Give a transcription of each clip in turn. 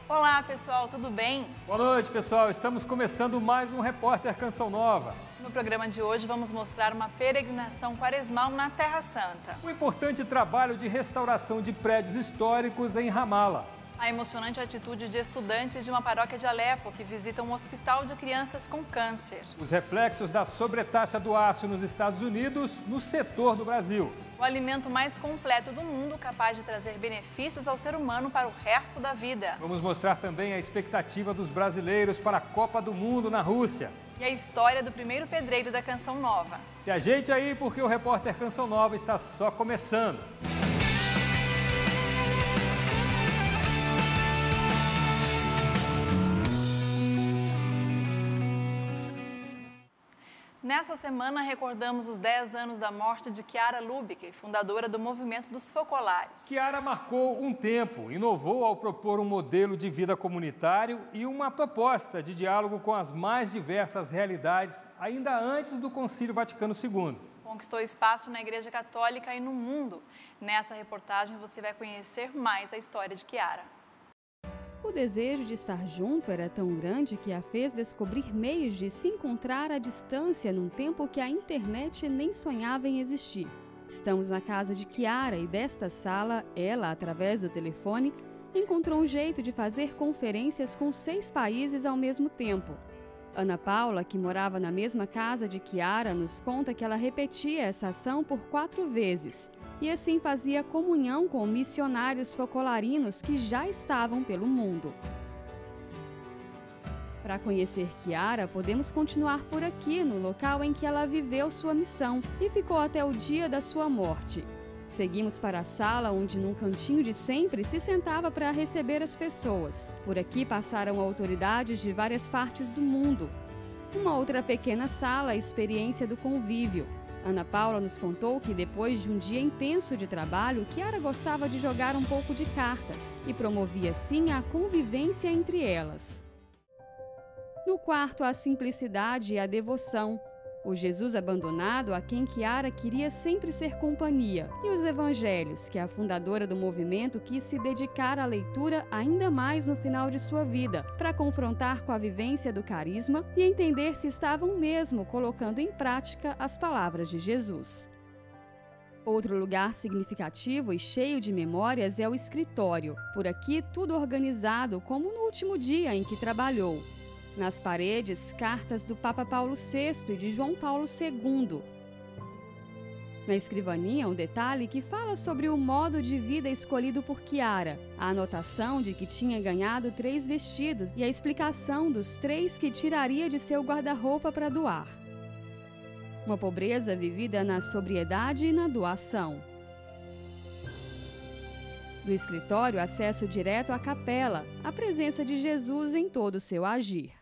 Olá pessoal, tudo bem? Boa noite pessoal, estamos começando mais um Repórter Canção Nova. No programa de hoje vamos mostrar uma peregrinação quaresmal na Terra Santa. Um importante trabalho de restauração de prédios históricos em Ramala. A emocionante atitude de estudantes de uma paróquia de Alepo que visitam um hospital de crianças com câncer. Os reflexos da sobretaxa do aço nos Estados Unidos no setor do Brasil. O alimento mais completo do mundo, capaz de trazer benefícios ao ser humano para o resto da vida. Vamos mostrar também a expectativa dos brasileiros para a Copa do Mundo na Rússia. E a história do primeiro pedreiro da Canção Nova. Se ajeite aí porque o Repórter Canção Nova está só começando. Nessa semana, recordamos os 10 anos da morte de Chiara Lubich, fundadora do Movimento dos Focolares. Chiara marcou um tempo, inovou ao propor um modelo de vida comunitário e uma proposta de diálogo com as mais diversas realidades, ainda antes do Concílio Vaticano II. Conquistou espaço na Igreja Católica e no mundo. Nessa reportagem, você vai conhecer mais a história de Chiara. O desejo de estar junto era tão grande que a fez descobrir meios de se encontrar à distância num tempo que a internet nem sonhava em existir. Estamos na casa de Chiara e desta sala, ela, através do telefone, encontrou um jeito de fazer conferências com 6 países ao mesmo tempo. Ana Paula, que morava na mesma casa de Chiara, nos conta que ela repetia essa ação por 4 vezes. E assim fazia comunhão com missionários focolarinos que já estavam pelo mundo. Para conhecer Chiara, podemos continuar por aqui, no local em que ela viveu sua missão e ficou até o dia da sua morte. Seguimos para a sala onde, num cantinho de sempre, se sentava para receber as pessoas. Por aqui passaram autoridades de várias partes do mundo. Uma outra pequena sala, a experiência do convívio. Ana Paula nos contou que depois de um dia intenso de trabalho, Chiara gostava de jogar um pouco de cartas e promovia assim a convivência entre elas. No quarto, a simplicidade e a devoção. O Jesus abandonado a quem Chiara queria sempre ser companhia. E os evangelhos, que a fundadora do movimento quis se dedicar à leitura ainda mais no final de sua vida, para confrontar com a vivência do carisma e entender se estavam mesmo colocando em prática as palavras de Jesus. Outro lugar significativo e cheio de memórias é o escritório. Por aqui, tudo organizado como no último dia em que trabalhou. Nas paredes, cartas do Papa Paulo VI e de João Paulo II. Na escrivaninha, um detalhe que fala sobre o modo de vida escolhido por Chiara, a anotação de que tinha ganhado 3 vestidos e a explicação dos 3 que tiraria de seu guarda-roupa para doar. Uma pobreza vivida na sobriedade e na doação. Do escritório, acesso direto à capela, a presença de Jesus em todo o seu agir.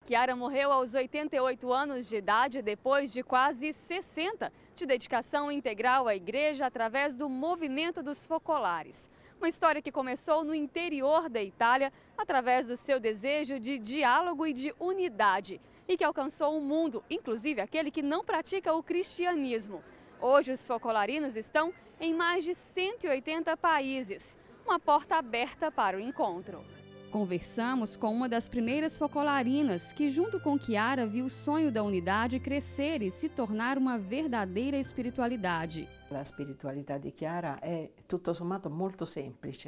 Chiara morreu aos 88 anos de idade, depois de quase 60 de dedicação integral à igreja através do Movimento dos Focolares. Uma história que começou no interior da Itália, através do seu desejo de diálogo e de unidade, e que alcançou o mundo, inclusive aquele que não pratica o cristianismo. Hoje, os focolarinos estão em mais de 180 países, uma porta aberta para o encontro. Conversamos com uma das primeiras focolarinas que, junto com Chiara, viu o sonho da unidade crescer e se tornar uma verdadeira espiritualidade. A espiritualidade de Chiara é, tutto sommato, muito simples.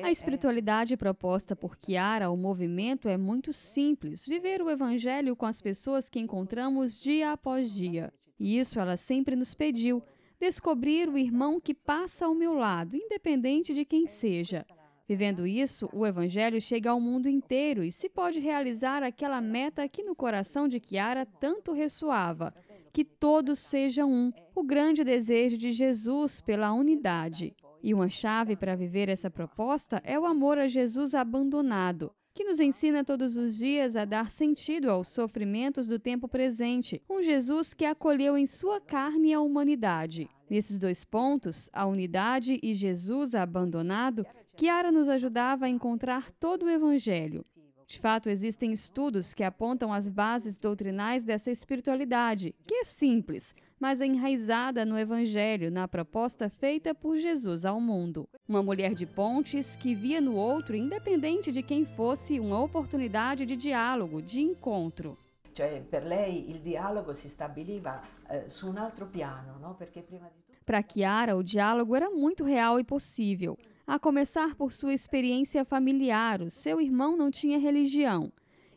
A espiritualidade proposta por Chiara ao movimento é muito simples, viver o evangelho com as pessoas que encontramos dia após dia. E isso ela sempre nos pediu, descobrir o irmão que passa ao meu lado, independente de quem seja. Vivendo isso, o Evangelho chega ao mundo inteiro e se pode realizar aquela meta que no coração de Chiara tanto ressoava, que todos sejam um, o grande desejo de Jesus pela unidade. E uma chave para viver essa proposta é o amor a Jesus abandonado, que nos ensina todos os dias a dar sentido aos sofrimentos do tempo presente, um Jesus que acolheu em sua carne a humanidade. Nesses 2 pontos, a unidade e Jesus abandonado, Chiara nos ajudava a encontrar todo o Evangelho. De fato, existem estudos que apontam as bases doutrinais dessa espiritualidade, que é simples, mas é enraizada no Evangelho, na proposta feita por Jesus ao mundo. Uma mulher de Pontes que via no outro, independente de quem fosse, uma oportunidade de diálogo, de encontro. Cioè, per lei il dialogo si stabiliva su un altro piano, no? Perché prima di tutto... Para Chiara, o diálogo era muito real e possível. A começar por sua experiência familiar, o seu irmão não tinha religião.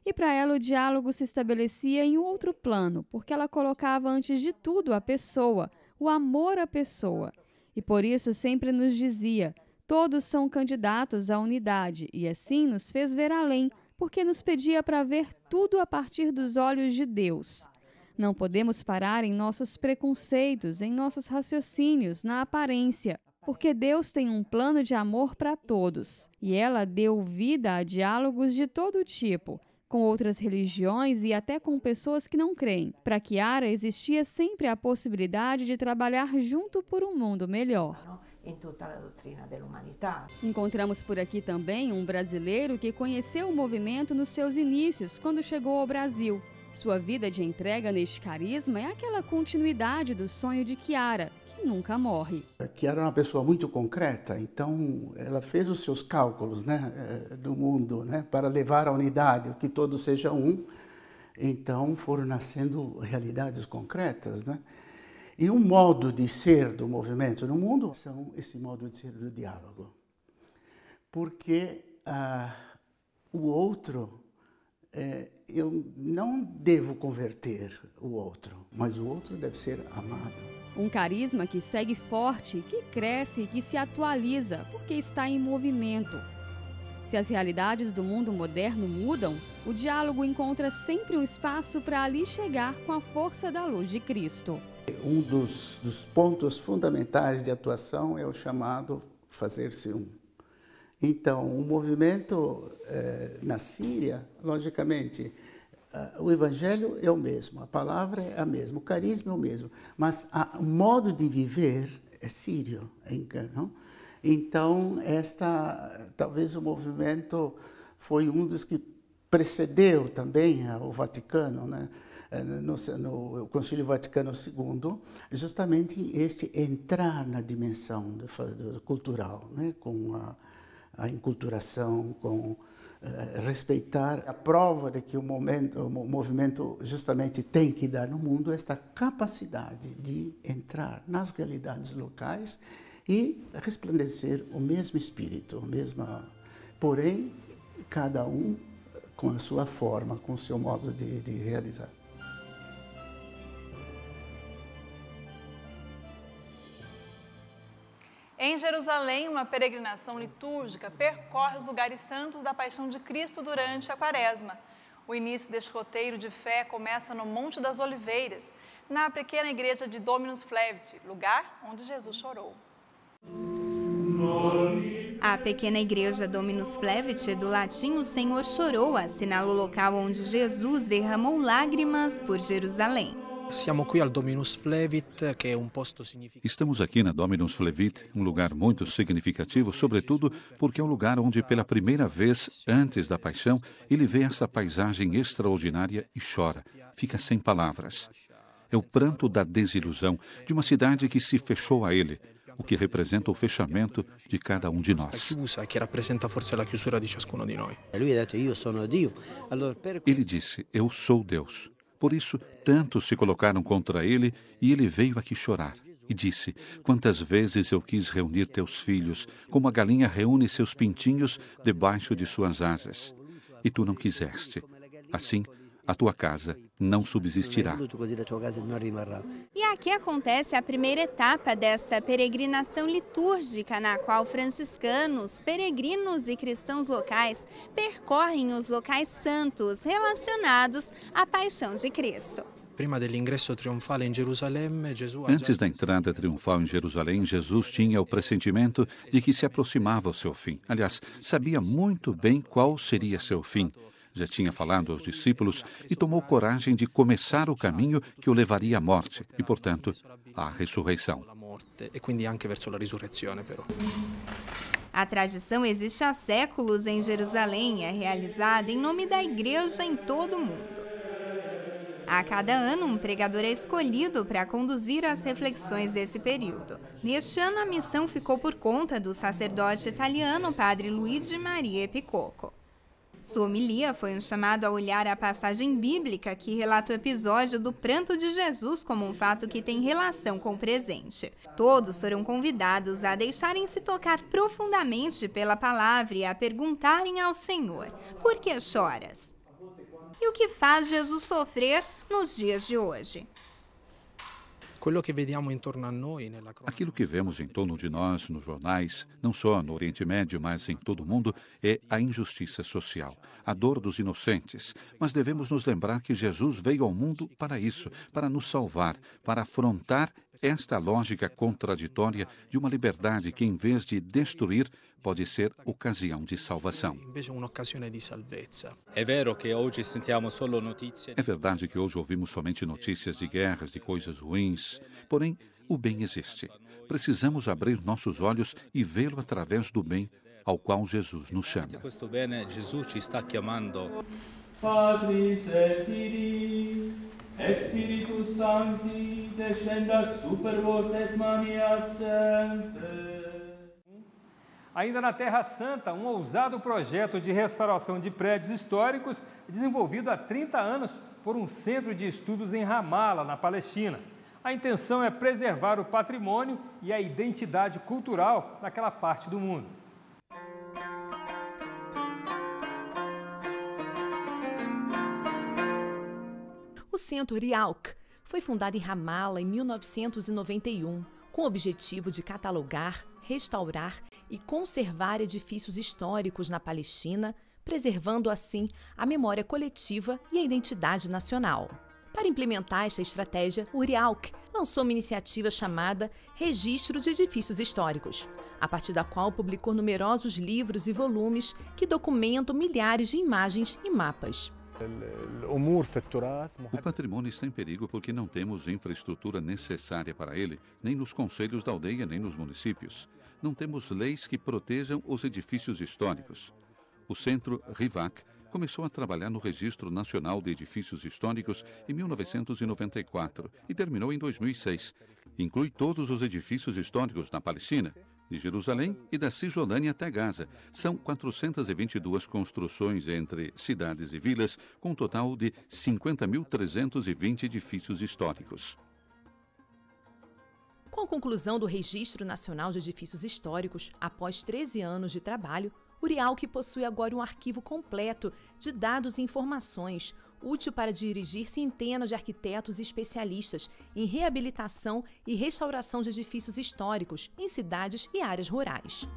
E para ela o diálogo se estabelecia em um outro plano, porque ela colocava antes de tudo a pessoa, o amor à pessoa. E por isso sempre nos dizia, todos são candidatos à unidade, e assim nos fez ver além, porque nos pedia para ver tudo a partir dos olhos de Deus. Não podemos parar em nossos preconceitos, em nossos raciocínios, na aparência, porque Deus tem um plano de amor para todos. E ela deu vida a diálogos de todo tipo, com outras religiões e até com pessoas que não creem. Para Chiara existia sempre a possibilidade de trabalhar junto por um mundo melhor. In tutta la dottrina dell'umanità. Encontramos por aqui também um brasileiro que conheceu o movimento nos seus inícios, quando chegou ao Brasil. Sua vida de entrega neste carisma é aquela continuidade do sonho de Chiara, que nunca morre. Chiara era uma pessoa muito concreta, então ela fez os seus cálculos, né, do mundo, né, para levar à unidade, que todos sejam um. Então foram nascendo realidades concretas, né? E um modo de ser do movimento no mundo são esse modo de ser do diálogo. Porque o outro, eu não devo converter o outro, mas o outro deve ser amado. Um carisma que segue forte, que cresce e que se atualiza, porque está em movimento. Se as realidades do mundo moderno mudam, o diálogo encontra sempre um espaço para ali chegar com a força da luz de Cristo. Um dos pontos fundamentais de atuação é o chamado fazer-se um. Então, o movimento na Síria, logicamente, o evangelho é o mesmo, a palavra é a mesma, o carisma é o mesmo, mas o modo de viver é sírio, não? Então, talvez o movimento foi um dos que precedeu também o Vaticano, né? No Concílio Vaticano II, justamente este entrar na dimensão cultural, né? Com a enculturação, com respeitar a prova de que o movimento justamente tem que dar no mundo esta capacidade de entrar nas realidades locais e resplandecer o mesmo espírito, porém, cada um com a sua forma, com o seu modo de realizar. Em Jerusalém, uma peregrinação litúrgica percorre os lugares santos da Paixão de Cristo durante a Quaresma. O início deste roteiro de fé começa no Monte das Oliveiras, na pequena igreja de Dominus Flevit, lugar onde Jesus chorou. A pequena igreja Dominus Flevit, do latim O Senhor Chorou, assinala o local onde Jesus derramou lágrimas por Jerusalém. Estamos aqui na Dominus Flevit, um lugar muito significativo, sobretudo porque é um lugar onde, pela primeira vez, antes da paixão, ele vê essa paisagem extraordinária e chora, fica sem palavras. É o pranto da desilusão de uma cidade que se fechou a ele, o que representa o fechamento de cada um de nós. Ele disse, eu sou Deus. Por isso, tantos se colocaram contra ele e ele veio aqui chorar. E disse, quantas vezes eu quis reunir teus filhos, como a galinha reúne seus pintinhos debaixo de suas asas. E tu não quiseste. Assim, a tua casa não subsistirá. E aqui acontece a primeira etapa desta peregrinação litúrgica, na qual franciscanos, peregrinos e cristãos locais percorrem os locais santos relacionados à Paixão de Cristo. Antes da entrada triunfal em Jerusalém, Jesus tinha o pressentimento de que se aproximava o seu fim. Aliás, sabia muito bem qual seria seu fim. Já tinha falado aos discípulos e tomou coragem de começar o caminho que o levaria à morte e, portanto, à ressurreição. A tradição existe há séculos em Jerusalém e é realizada em nome da igreja em todo o mundo. A cada ano, um pregador é escolhido para conduzir as reflexões desse período. Neste ano, a missão ficou por conta do sacerdote italiano Padre Luigi Maria Picocco. Sua homilia foi um chamado a olhar a passagem bíblica que relata o episódio do pranto de Jesus como um fato que tem relação com o presente. Todos foram convidados a deixarem-se tocar profundamente pela palavra e a perguntarem ao Senhor: por que choras? E o que faz Jesus sofrer nos dias de hoje? Aquilo que vemos em torno de nós nos jornais, não só no Oriente Médio, mas em todo o mundo, é a injustiça social, a dor dos inocentes. Mas devemos nos lembrar que Jesus veio ao mundo para isso, para nos salvar, para afrontar esta lógica contraditória de uma liberdade que, em vez de destruir, pode ser ocasião de salvação. É verdade que hoje ouvimos somente notícias de guerras, de coisas ruins. Porém, o bem existe. Precisamos abrir nossos olhos e vê-lo através do bem ao qual Jesus nos chama. Questo bene Gesù ci sta chiamando. Patris et Filii et Spiritus Sancti descendat super vos et maniat semper. Ainda na Terra Santa, um ousado projeto de restauração de prédios históricos desenvolvido há 30 anos por um centro de estudos em Ramala, na Palestina. A intenção é preservar o patrimônio e a identidade cultural naquela parte do mundo. O Centro Rialk foi fundado em Ramala em 1991, com o objetivo de catalogar, restaurar e conservar edifícios históricos na Palestina, preservando assim a memória coletiva e a identidade nacional. Para implementar esta estratégia, o Rialk lançou uma iniciativa chamada Registro de Edifícios Históricos, a partir da qual publicou numerosos livros e volumes que documentam milhares de imagens e mapas. O patrimônio está em perigo porque não temos infraestrutura necessária para ele, nem nos conselhos da aldeia, nem nos municípios. Não temos leis que protejam os edifícios históricos. O Centro Rivac começou a trabalhar no Registro Nacional de Edifícios Históricos em 1994 e terminou em 2006. Inclui todos os edifícios históricos na Palestina, de Jerusalém e da Cisjordânia até Gaza. São 422 construções entre cidades e vilas, com um total de 50.320 edifícios históricos. Com a conclusão do Registro Nacional de Edifícios Históricos, após 13 anos de trabalho, o Rialk possui agora um arquivo completo de dados e informações, útil para dirigir centenas de arquitetos e especialistas em reabilitação e restauração de edifícios históricos em cidades e áreas rurais.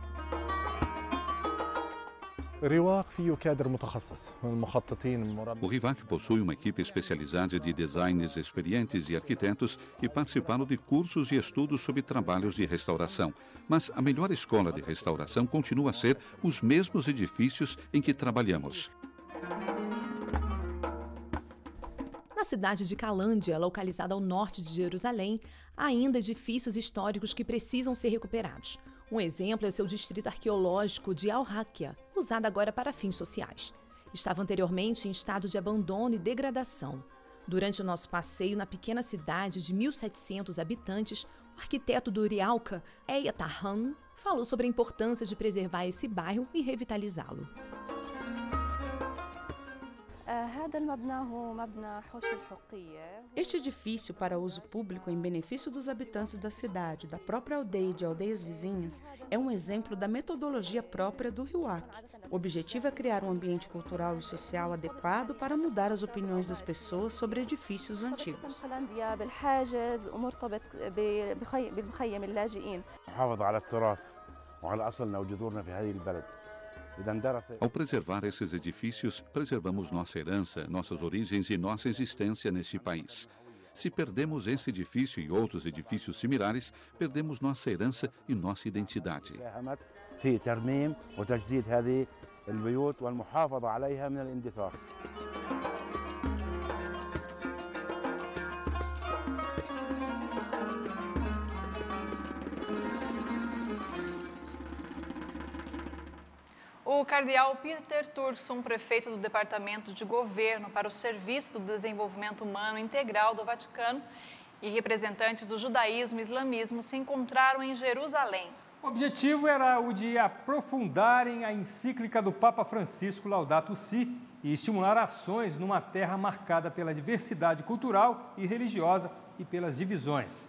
O Rivac possui uma equipe especializada de designers experientes e arquitetos que participaram de cursos e estudos sobre trabalhos de restauração. Mas a melhor escola de restauração continua a ser os mesmos edifícios em que trabalhamos. Na cidade de Calândia, localizada ao norte de Jerusalém, há ainda edifícios históricos que precisam ser recuperados. Um exemplo é o seu distrito arqueológico de Al-Hakia, usado agora para fins sociais. Estava anteriormente em estado de abandono e degradação. Durante o nosso passeio na pequena cidade de 1.700 habitantes, o arquiteto do Rialk, Eya Tahan, falou sobre a importância de preservar esse bairro e revitalizá-lo. Este edifício para uso público em benefício dos habitantes da cidade, da própria aldeia e de aldeias vizinhas, é um exemplo da metodologia própria do Rialk. O objetivo é criar um ambiente cultural e social adequado para mudar as opiniões das pessoas sobre edifícios antigos. Ao preservar esses edifícios, preservamos nossa herança, nossas origens e nossa existência neste país. Se perdemos esse edifício e outros edifícios similares, perdemos nossa herança e nossa identidade. O cardeal Peter Turkson, prefeito do Departamento de Governo para o Serviço do Desenvolvimento Humano Integral do Vaticano, e representantes do judaísmo e islamismo se encontraram em Jerusalém. O objetivo era o de aprofundarem a encíclica do Papa Francisco Laudato Si e estimular ações numa terra marcada pela diversidade cultural e religiosa e pelas divisões.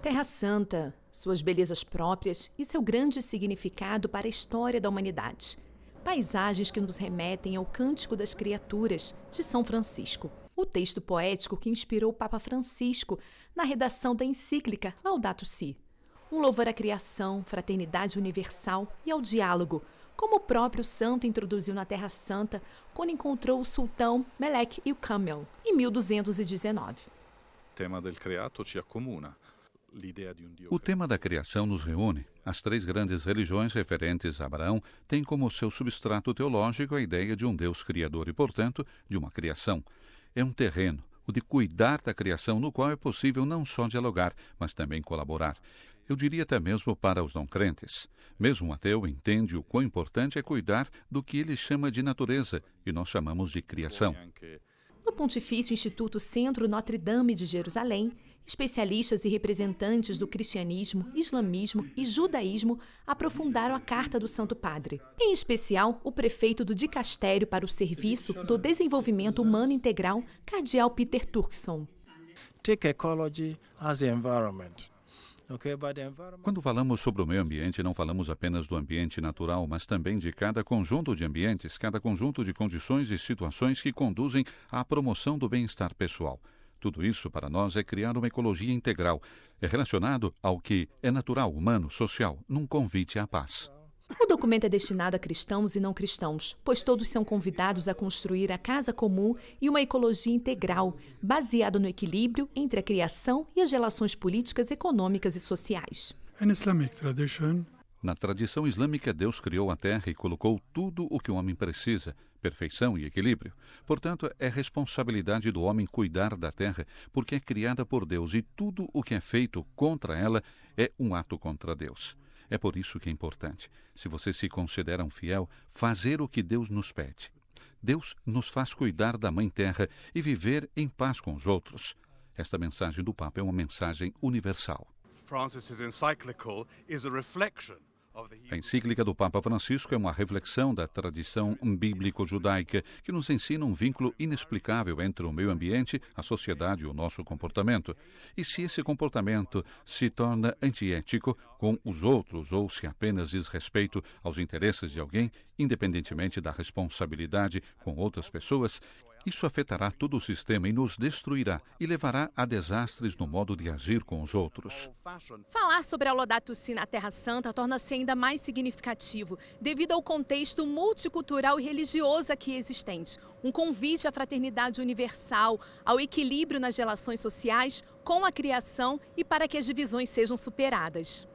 Terra Santa, suas belezas próprias e seu grande significado para a história da humanidade. Paisagens que nos remetem ao Cântico das Criaturas, de São Francisco, o texto poético que inspirou o Papa Francisco na redação da encíclica Laudato Si. Um louvor à criação, fraternidade universal e ao diálogo, como o próprio santo introduziu na Terra Santa quando encontrou o sultão Melek il Kamel, em 1219. O tema da criação nos reúne. As três grandes religiões referentes a Abraão têm como seu substrato teológico a ideia de um Deus criador e, portanto, de uma criação. É um terreno, o de cuidar da criação, no qual é possível não só dialogar, mas também colaborar. Eu diria até mesmo para os não crentes. Mesmo um ateu entende o quão importante é cuidar do que ele chama de natureza e nós chamamos de criação. No Pontifício Instituto Centro Notre Dame de Jerusalém, especialistas e representantes do cristianismo, islamismo e judaísmo aprofundaram a Carta do Santo Padre. Em especial, o prefeito do Dicastério para o Serviço do Desenvolvimento Humano Integral, cardeal Peter Turkson. Take ecology as environment. Quando falamos sobre o meio ambiente, não falamos apenas do ambiente natural, mas também de cada conjunto de ambientes, cada conjunto de condições e situações que conduzem à promoção do bem-estar pessoal. Tudo isso, para nós, é criar uma ecologia integral. É relacionado ao que é natural, humano, social, num convite à paz. O documento é destinado a cristãos e não cristãos, pois todos são convidados a construir a casa comum e uma ecologia integral, baseada no equilíbrio entre a criação e as relações políticas, econômicas e sociais. Na tradição islâmica, Deus criou a terra e colocou tudo o que o homem precisa, perfeição e equilíbrio. Portanto, é responsabilidade do homem cuidar da terra, porque é criada por Deus e tudo o que é feito contra ela é um ato contra Deus. É por isso que é importante, se você se considera um fiel, fazer o que Deus nos pede. Deus nos faz cuidar da Mãe Terra e viver em paz com os outros. Esta mensagem do Papa é uma mensagem universal. A encíclica do Papa Francisco é uma reflexão da tradição bíblico-judaica que nos ensina um vínculo inexplicável entre o meio ambiente, a sociedade e o nosso comportamento. E se esse comportamento se torna antiético com os outros ou se apenas diz respeito aos interesses de alguém, independentemente da responsabilidade com outras pessoas, isso afetará todo o sistema e nos destruirá e levará a desastres no modo de agir com os outros. Falar sobre a Laudato Si na Terra Santa torna-se ainda mais significativo devido ao contexto multicultural e religioso aqui existente. Um convite à fraternidade universal, ao equilíbrio nas relações sociais, com a criação e para que as divisões sejam superadas.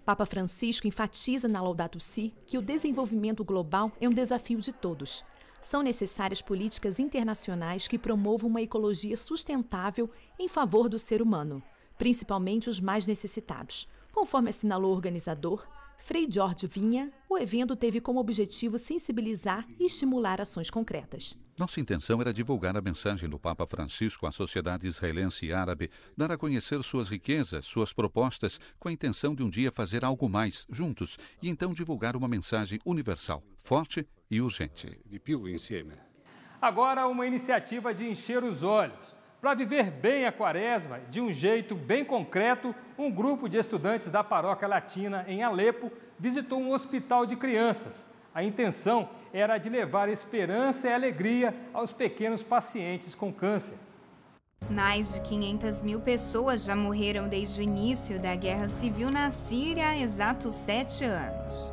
Papa Francisco enfatiza na Laudato Si que o desenvolvimento global é um desafio de todos. São necessárias políticas internacionais que promovam uma ecologia sustentável em favor do ser humano, principalmente os mais necessitados. Conforme assinalou o organizador, Frei Jorge Vinha, o evento teve como objetivo sensibilizar e estimular ações concretas. Nossa intenção era divulgar a mensagem do Papa Francisco à sociedade israelense e árabe, dar a conhecer suas riquezas, suas propostas, com a intenção de um dia fazer algo mais, juntos, e então divulgar uma mensagem universal, forte e urgente. Agora, uma iniciativa de encher os olhos. Para viver bem a Quaresma, de um jeito bem concreto, um grupo de estudantes da Paróquia Latina, em Alepo, visitou um hospital de crianças. A intenção era de levar esperança e alegria aos pequenos pacientes com câncer. Mais de 500 mil pessoas já morreram desde o início da guerra civil na Síria há exatos 7 anos.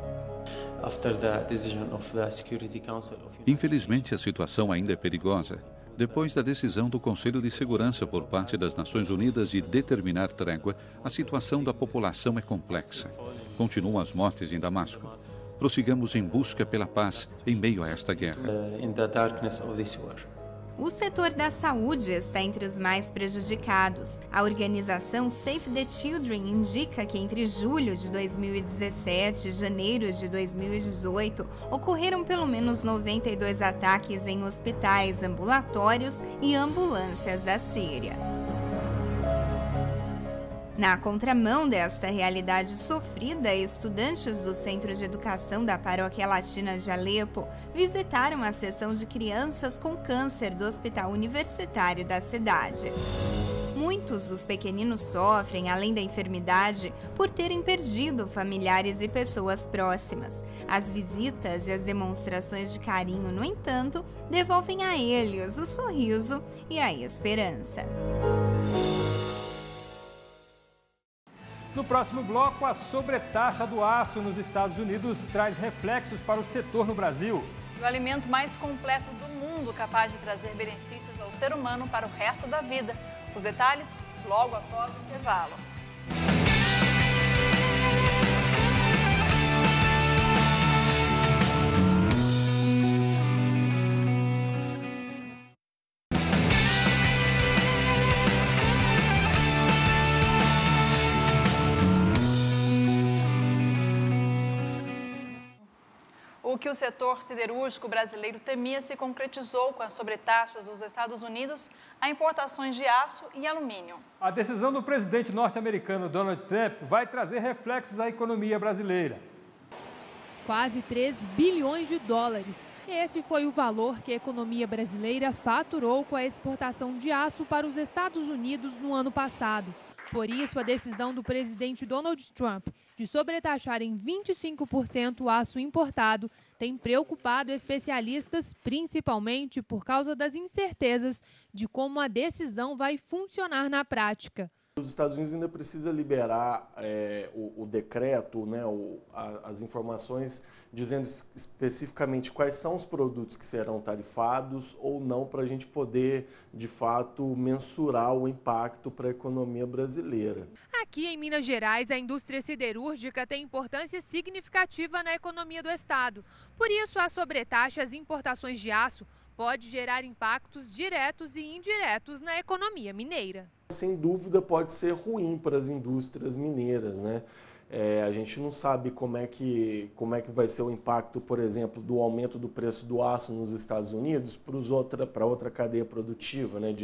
Infelizmente, a situação ainda é perigosa. Depois da decisão do Conselho de Segurança por parte das Nações Unidas de determinar trégua, a situação da população é complexa. Continuam as mortes em Damasco. Prossigamos em busca pela paz em meio a esta guerra. O setor da saúde está entre os mais prejudicados. A organização Save the Children indica que entre julho de 2017 e janeiro de 2018 ocorreram pelo menos 92 ataques em hospitais, ambulatórios e ambulâncias da Síria. Na contramão desta realidade sofrida, estudantes do Centro de Educação da Paróquia Latina de Alepo visitaram a seção de crianças com câncer do Hospital Universitário da cidade. Muitos dos pequeninos sofrem, além da enfermidade, por terem perdido familiares e pessoas próximas. As visitas e as demonstrações de carinho, no entanto, devolvem a eles o sorriso e a esperança. No próximo bloco, a sobretaxa do aço nos Estados Unidos traz reflexos para o setor no Brasil. O alimento mais completo do mundo, capaz de trazer benefícios ao ser humano para o resto da vida. Os detalhes logo após o intervalo. O que o setor siderúrgico brasileiro temia se concretizou com as sobretaxas dos Estados Unidos a importações de aço e alumínio. A decisão do presidente norte-americano Donald Trump vai trazer reflexos à economia brasileira. Quase 3 bilhões de dólares. Esse foi o valor que a economia brasileira faturou com a exportação de aço para os Estados Unidos no ano passado. Por isso, a decisão do presidente Donald Trump de sobretaxar em 25% o aço importado tem preocupado especialistas, principalmente por causa das incertezas de como a decisão vai funcionar na prática. Os Estados Unidos ainda precisa liberar o decreto, né, as informações dizendo especificamente quais são os produtos que serão tarifados ou não, para a gente poder, de fato, mensurar o impacto para a economia brasileira. Aqui em Minas Gerais, a indústria siderúrgica tem importância significativa na economia do estado. Por isso, a sobretaxa às importações de aço pode gerar impactos diretos e indiretos na economia mineira. Sem dúvida pode ser ruim para as indústrias mineiras, né? A gente não sabe como é que vai ser o impacto, por exemplo, do aumento do preço do aço nos Estados Unidos para outra cadeia produtiva, né?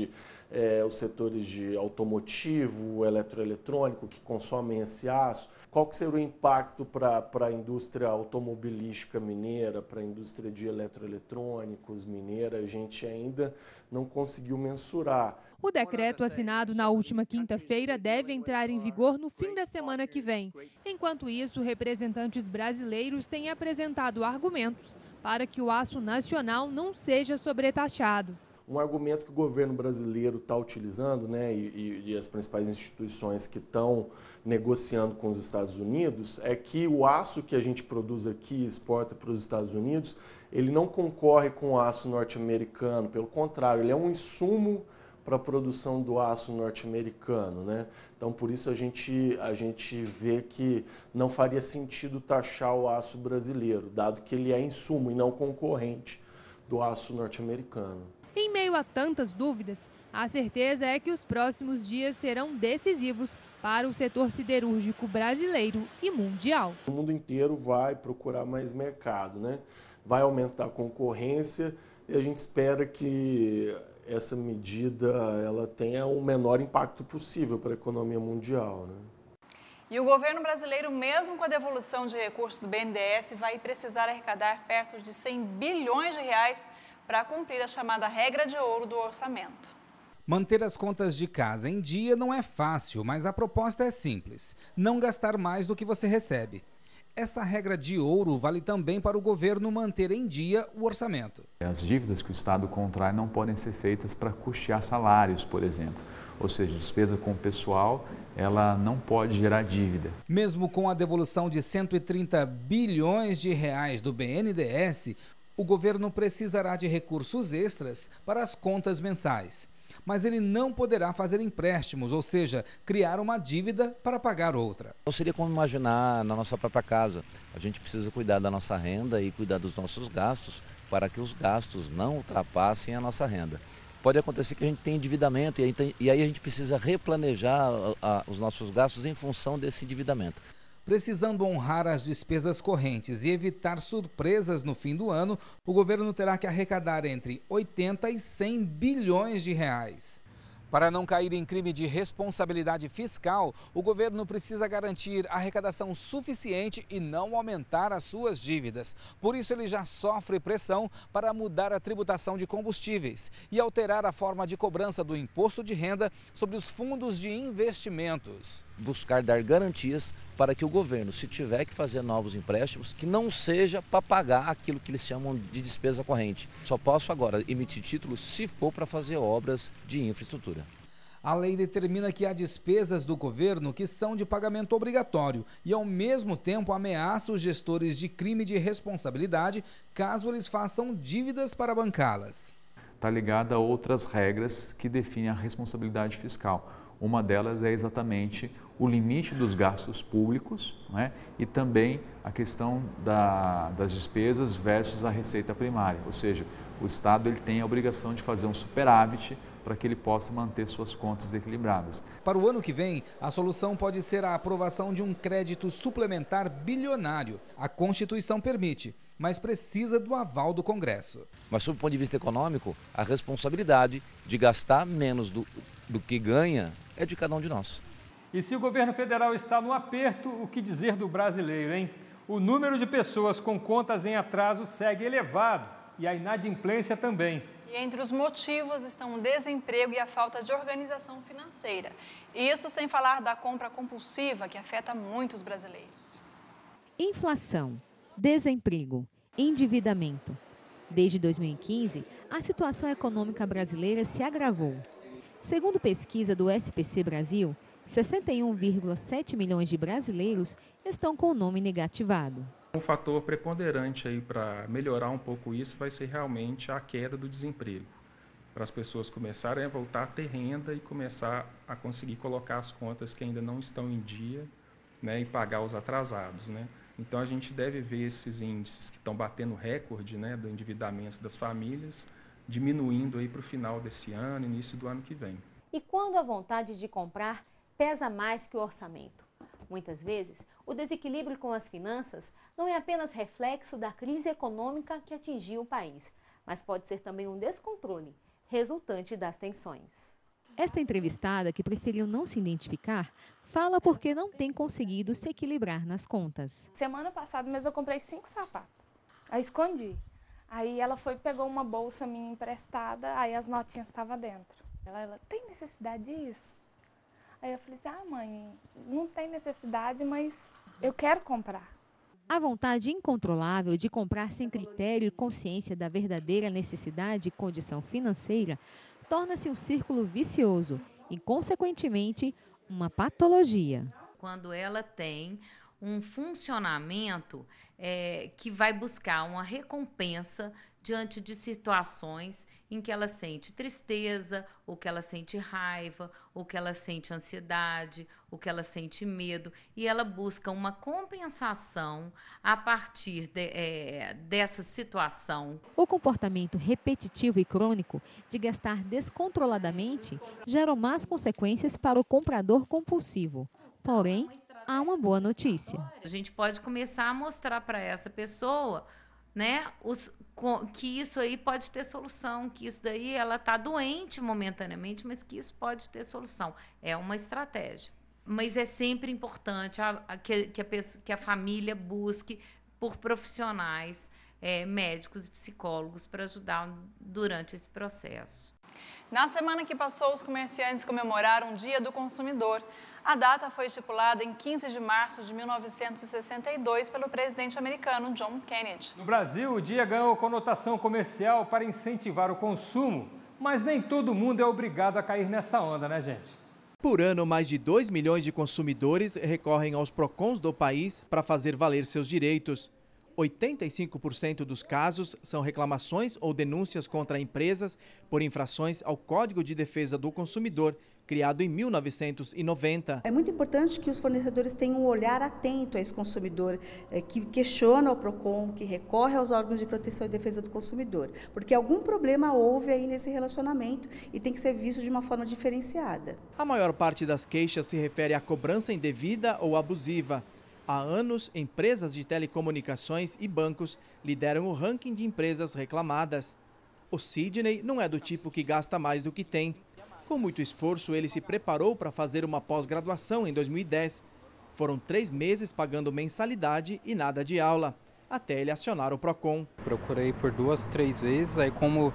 Os setores de automotivo, eletroeletrônico que consomem esse aço. Qual que seria o impacto para a indústria automobilística mineira, para a indústria de eletroeletrônicos mineira? A gente ainda não conseguiu mensurar. O decreto assinado na última quinta-feira deve entrar em vigor no fim da semana que vem. Enquanto isso, representantes brasileiros têm apresentado argumentos para que o aço nacional não seja sobretaxado. Um argumento que o governo brasileiro está utilizando, né, e as principais instituições que estão negociando com os Estados Unidos, é que o aço que a gente produz aqui e exporta para os Estados Unidos, ele não concorre com o aço norte-americano, pelo contrário, ele é um insumo para a produção do aço norte-americano, né? Então, por isso a gente vê que não faria sentido taxar o aço brasileiro, dado que ele é insumo e não concorrente do aço norte-americano. Em meio a tantas dúvidas, a certeza é que os próximos dias serão decisivos para o setor siderúrgico brasileiro e mundial. O mundo inteiro vai procurar mais mercado, né? Vai aumentar a concorrência e a gente espera que essa medida ela tenha o menor impacto possível para a economia mundial, né? E o governo brasileiro, mesmo com a devolução de recursos do BNDES, vai precisar arrecadar perto de 100 bilhões de reais para cumprir a chamada regra de ouro do orçamento. Manter as contas de casa em dia não é fácil, mas a proposta é simples: não gastar mais do que você recebe. Essa regra de ouro vale também para o governo manter em dia o orçamento. As dívidas que o Estado contrai não podem ser feitas para custear salários, por exemplo. Ou seja, despesa com o pessoal, ela não pode gerar dívida. Mesmo com a devolução de 130 bilhões de reais do BNDES, o governo precisará de recursos extras para as contas mensais. Mas ele não poderá fazer empréstimos, ou seja, criar uma dívida para pagar outra. Não seria como imaginar na nossa própria casa. A gente precisa cuidar da nossa renda e cuidar dos nossos gastos para que os gastos não ultrapassem a nossa renda. pode acontecer que a gente tenha endividamento e aí a gente precisa replanejar os nossos gastos em função desse endividamento. Precisando honrar as despesas correntes e evitar surpresas no fim do ano, o governo terá que arrecadar entre 80 e 100 bilhões de reais. Para não cair em crime de responsabilidade fiscal, o governo precisa garantir arrecadação suficiente e não aumentar as suas dívidas. Por isso, ele já sofre pressão para mudar a tributação de combustíveis e alterar a forma de cobrança do imposto de renda sobre os fundos de investimentos. Buscar dar garantias para que o governo, se tiver que fazer novos empréstimos, que não seja para pagar aquilo que eles chamam de despesa corrente. Só posso agora emitir títulos se for para fazer obras de infraestrutura. A lei determina que há despesas do governo que são de pagamento obrigatório e, ao mesmo tempo, ameaça os gestores de crime de responsabilidade caso eles façam dívidas para bancá-las. Está ligada a outras regras que definem a responsabilidade fiscal. Uma delas é exatamente o limite dos gastos públicos, né? E também a questão das despesas versus a receita primária, ou seja, o Estado ele tem a obrigação de fazer um superávit para que ele possa manter suas contas equilibradas. Para o ano que vem, a solução pode ser a aprovação de um crédito suplementar bilionário. A Constituição permite, mas precisa do aval do Congresso. Mas, sob o ponto de vista econômico, a responsabilidade de gastar menos do que ganha é de cada um de nós. E se o governo federal está no aperto, o que dizer do brasileiro, hein? O número de pessoas com contas em atraso segue elevado e a inadimplência também. E entre os motivos estão o desemprego e a falta de organização financeira. Isso sem falar da compra compulsiva que afeta muitos brasileiros. Inflação, desemprego, endividamento. Desde 2015, a situação econômica brasileira se agravou. Segundo pesquisa do SPC Brasil, 61,7 milhões de brasileiros estão com o nome negativado. Um fator preponderante aí para melhorar um pouco isso vai ser realmente a queda do desemprego. Para as pessoas começarem a voltar a ter renda e começar a conseguir colocar as contas que ainda não estão em dia, né, e pagar os atrasados, né? Então a gente deve ver esses índices que estão batendo recorde, né, do endividamento das famílias, diminuindo aí para o final desse ano, início do ano que vem. E quando a vontade de comprar pesa mais que o orçamento? Muitas vezes, o desequilíbrio com as finanças não é apenas reflexo da crise econômica que atingiu o país, mas pode ser também um descontrole resultante das tensões. Esta entrevistada, que preferiu não se identificar, fala porque não tem conseguido se equilibrar nas contas. Semana passada mesmo eu comprei 5 sapatos, aí escondi. Aí ela foi, pegou uma bolsa minha emprestada, aí as notinhas estavam dentro. Ela, tem necessidade disso? Aí eu falei assim, mãe, não tem necessidade, mas eu quero comprar. A vontade incontrolável de comprar sem critério e consciência da verdadeira necessidade e condição financeira torna-se um círculo vicioso e, consequentemente, uma patologia. Quando ela tem um funcionamento que vai buscar uma recompensa diante de situações em que ela sente tristeza, ou que ela sente raiva, ou que ela sente ansiedade, ou que ela sente medo, e ela busca uma compensação a partir dessa situação. O comportamento repetitivo e crônico de gastar descontroladamente gera más consequências para o comprador compulsivo. Porém, há uma boa notícia. A gente pode começar a mostrar para essa pessoa, né, que isso aí pode ter solução, que isso daí ela está doente momentaneamente, mas que isso pode ter solução. É uma estratégia. Mas é sempre importante que a família busque por profissionais, médicos e psicólogos para ajudar durante esse processo. Na semana que passou, os comerciantes comemoraram o Dia do Consumidor. A data foi estipulada em 15 de março de 1962 pelo presidente americano John Kennedy. No Brasil, o dia ganhou conotação comercial para incentivar o consumo, mas nem todo mundo é obrigado a cair nessa onda, né, gente? Por ano, mais de 2 milhões de consumidores recorrem aos PROCONs do país para fazer valer seus direitos. 85% dos casos são reclamações ou denúncias contra empresas por infrações ao Código de Defesa do Consumidor, criado em 1990. É muito importante que os fornecedores tenham um olhar atento a esse consumidor, que questiona o PROCON, que recorre aos órgãos de proteção e defesa do consumidor, porque algum problema houve aí nesse relacionamento e tem que ser visto de uma forma diferenciada. A maior parte das queixas se refere à cobrança indevida ou abusiva. Há anos, empresas de telecomunicações e bancos lideram o ranking de empresas reclamadas. O Sidney não é do tipo que gasta mais do que tem. Com muito esforço, ele se preparou para fazer uma pós-graduação em 2010. Foram 3 meses pagando mensalidade e nada de aula, até ele acionar o PROCON. Procurei por 2, 3 vezes, aí como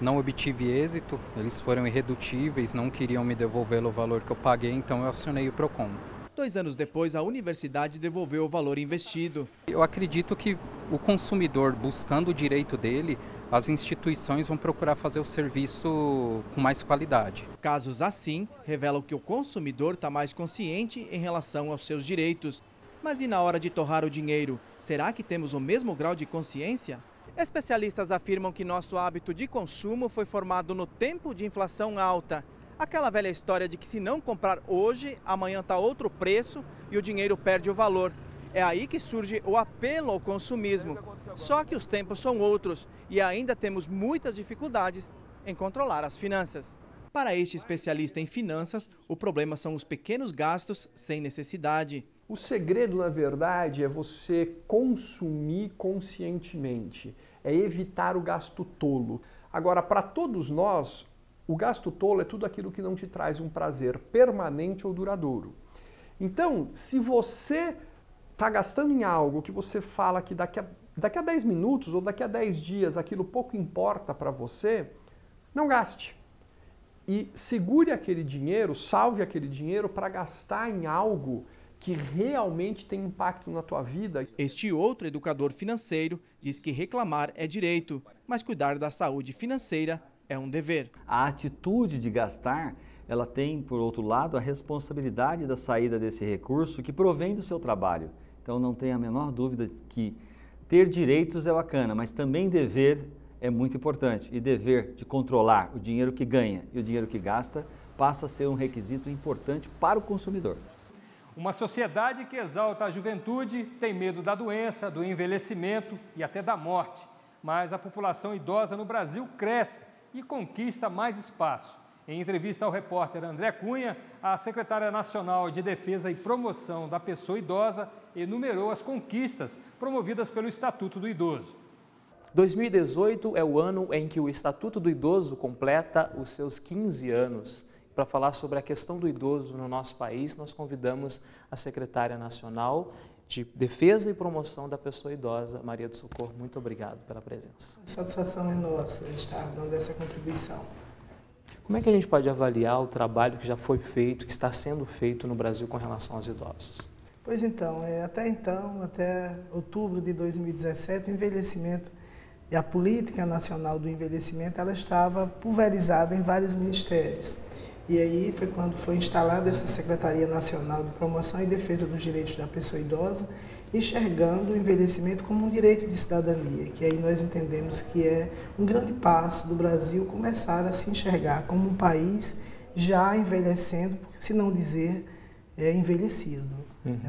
não obtive êxito, eles foram irredutíveis, não queriam me devolver o valor que eu paguei, então eu acionei o PROCON. 2 anos depois, a universidade devolveu o valor investido. Eu acredito que o consumidor, buscando o direito dele, as instituições vão procurar fazer o serviço com mais qualidade. Casos assim revelam que o consumidor está mais consciente em relação aos seus direitos. Mas e na hora de torrar o dinheiro, será que temos o mesmo grau de consciência? Especialistas afirmam que nosso hábito de consumo foi formado no tempo de inflação alta. Aquela velha história de que se não comprar hoje, amanhã está outro preço e o dinheiro perde o valor. É aí que surge o apelo ao consumismo. Só que os tempos são outros e ainda temos muitas dificuldades em controlar as finanças. Para este especialista em finanças, o problema são os pequenos gastos sem necessidade. O segredo, na verdade, é você consumir conscientemente, é evitar o gasto tolo. Agora, para todos nós, o gasto tolo é tudo aquilo que não te traz um prazer permanente ou duradouro. Então, se você está gastando em algo que você fala que daqui a 10 minutos ou daqui a 10 dias aquilo pouco importa para você, não gaste. E segure aquele dinheiro, salve aquele dinheiro para gastar em algo que realmente tem impacto na tua vida. Este outro educador financeiro diz que reclamar é direito, mas cuidar da saúde financeira é um dever. A atitude de gastar, ela tem, por outro lado, a responsabilidade da saída desse recurso que provém do seu trabalho. Então não tem a menor dúvida que ter direitos é bacana, mas também dever é muito importante. E dever de controlar o dinheiro que ganha e o dinheiro que gasta passa a ser um requisito importante para o consumidor. Uma sociedade que exalta a juventude tem medo da doença, do envelhecimento e até da morte. Mas a população idosa no Brasil cresce e conquista mais espaço. Em entrevista ao repórter André Cunha, a secretária nacional de Defesa e Promoção da Pessoa Idosa enumerou as conquistas promovidas pelo Estatuto do Idoso. 2018 é o ano em que o Estatuto do Idoso completa os seus 15 anos. Para falar sobre a questão do idoso no nosso país, nós convidamos a secretária nacional de Defesa e Promoção da Pessoa Idosa, Maria do Socorro. Muito obrigado pela presença. A satisfação é nossa de estar dando essa contribuição. Como é que a gente pode avaliar o trabalho que já foi feito, que está sendo feito no Brasil com relação aos idosos? Pois então, até outubro de 2017, o envelhecimento e a política nacional do envelhecimento, ela estava pulverizada em vários ministérios. E aí foi quando foi instalada essa Secretaria Nacional de Promoção e Defesa dos Direitos da Pessoa Idosa, enxergando o envelhecimento como um direito de cidadania, que aí nós entendemos que é um grande passo do Brasil começar a se enxergar como um país já envelhecendo, se não dizer envelhecido.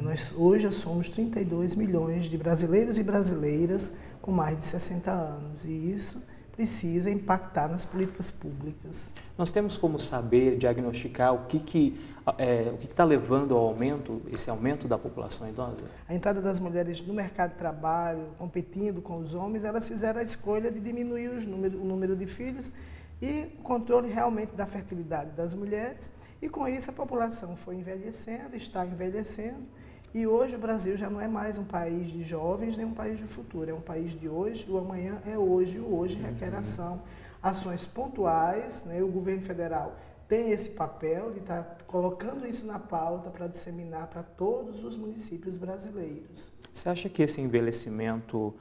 Nós hoje somos 32 milhões de brasileiros e brasileiras com mais de 60 anos, e isso precisa impactar nas políticas públicas. Nós temos como saber, diagnosticar o que está levando ao aumento, esse aumento da população idosa? A entrada das mulheres no mercado de trabalho, competindo com os homens, elas fizeram a escolha de diminuir o número de filhos e o controle realmente da fertilidade das mulheres. E com isso a população foi envelhecendo, está envelhecendo. E hoje o Brasil já não é mais um país de jovens, nem um país de futuro. É um país de hoje, o amanhã é hoje, o hoje requer ação, ações pontuais, né? O governo federal tem esse papel de estar colocando isso na pauta para disseminar para todos os municípios brasileiros. Você acha que esse envelhecimento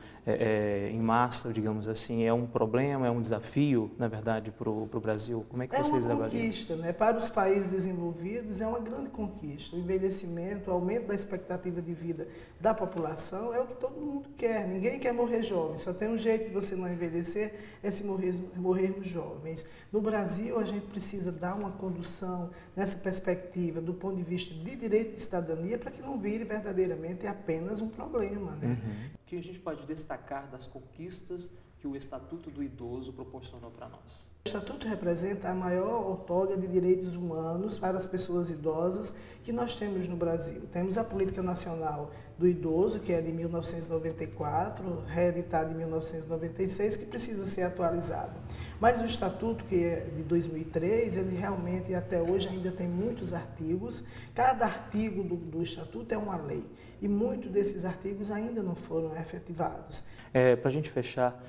em massa, digamos assim, é um problema, é um desafio, na verdade, para o Brasil? Como é que vocês avaliam? É uma conquista, né? Para os países desenvolvidos é uma grande conquista. O envelhecimento, o aumento da expectativa de vida da população é o que todo mundo quer. Ninguém quer morrer jovem, só tem um jeito de você não envelhecer, é se morrermos jovens. No Brasil, a gente precisa dar uma condução nessa perspectiva do ponto de vista de direito de cidadania para que não vire verdadeiramente apenas um problema, né? O que a gente pode destacar das conquistas que o Estatuto do Idoso proporcionou para nós? O Estatuto representa a maior outorga de direitos humanos para as pessoas idosas que nós temos no Brasil. Temos a Política Nacional do Idoso, que é de 1994, reeditada em 1996, que precisa ser atualizada. Mas o Estatuto, que é de 2003, ele realmente até hoje ainda tem muitos artigos. Cada artigo do Estatuto é uma lei e muitos desses artigos ainda não foram efetivados. Para a gente fechar,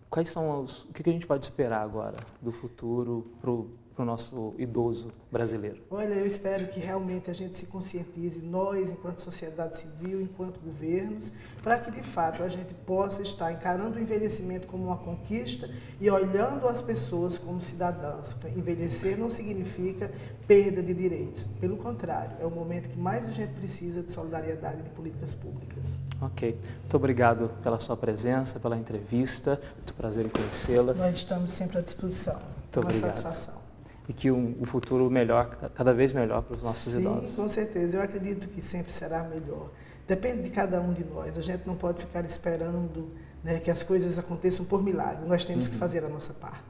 o que a gente pode esperar agora do futuro para o nosso idoso brasileiro? Olha, eu espero que realmente a gente se conscientize, nós, enquanto sociedade civil, enquanto governos, para que de fato a gente possa estar encarando o envelhecimento como uma conquista e olhando as pessoas como cidadãs. Envelhecer não significa perda de direitos, pelo contrário, é o momento que mais a gente precisa de solidariedade e de políticas públicas. Ok, muito obrigado pela sua presença, pela entrevista, muito prazer em conhecê-la. Nós estamos sempre à disposição. Muito obrigado. Satisfação. E que o futuro melhor, cada vez melhor para os nossos idosos. Sim, com certeza. Eu acredito que sempre será melhor. Depende de cada um de nós. A gente não pode ficar esperando, né, que as coisas aconteçam por milagre. Nós temos que fazer a nossa parte.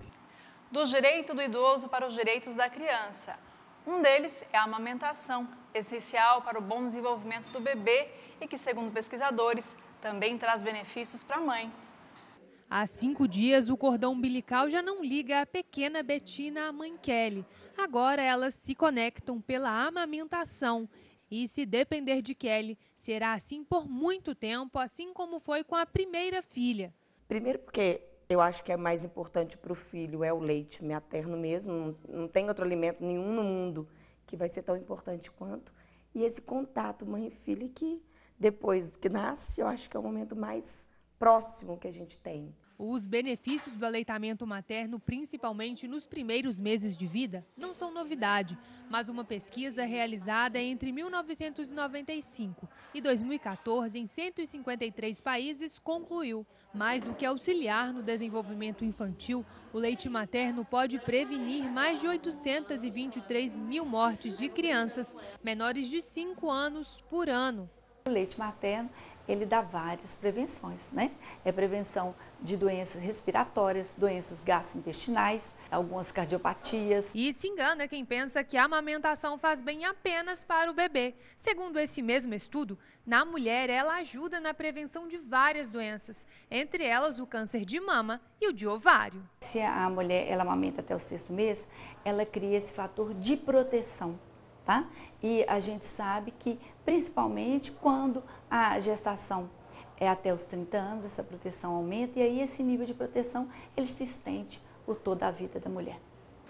Do direito do idoso para os direitos da criança. Um deles é a amamentação, essencial para o bom desenvolvimento do bebê e que, segundo pesquisadores, também traz benefícios para a mãe. Há 5 dias, o cordão umbilical já não liga a pequena Betina à mãe Kelly. Agora elas se conectam pela amamentação. E se depender de Kelly, será assim por muito tempo, assim como foi com a primeira filha. Primeiro porque eu acho que é mais importante para o filho é o leite materno mesmo. Não tem outro alimento nenhum no mundo que vai ser tão importante quanto. E esse contato mãe e filha que depois que nasce, eu acho que é o momento mais próximo que a gente tem. Os benefícios do aleitamento materno, principalmente nos primeiros meses de vida, não são novidade, mas uma pesquisa realizada entre 1995 e 2014 em 153 países concluiu. Mais do que auxiliar no desenvolvimento infantil, o leite materno pode prevenir mais de 823 mil mortes de crianças menores de 5 anos por ano. O leite materno, ele dá várias prevenções, né? É prevenção de doenças respiratórias, doenças gastrointestinais, algumas cardiopatias. E se engana quem pensa que a amamentação faz bem apenas para o bebê. Segundo esse mesmo estudo, na mulher ela ajuda na prevenção de várias doenças, entre elas o câncer de mama e o de ovário. Se a mulher ela amamenta até o 6º mês, ela cria esse fator de proteção. Tá? E a gente sabe que, principalmente quando a gestação é até os 30 anos, essa proteção aumenta e aí esse nível de proteção ele se estende por toda a vida da mulher.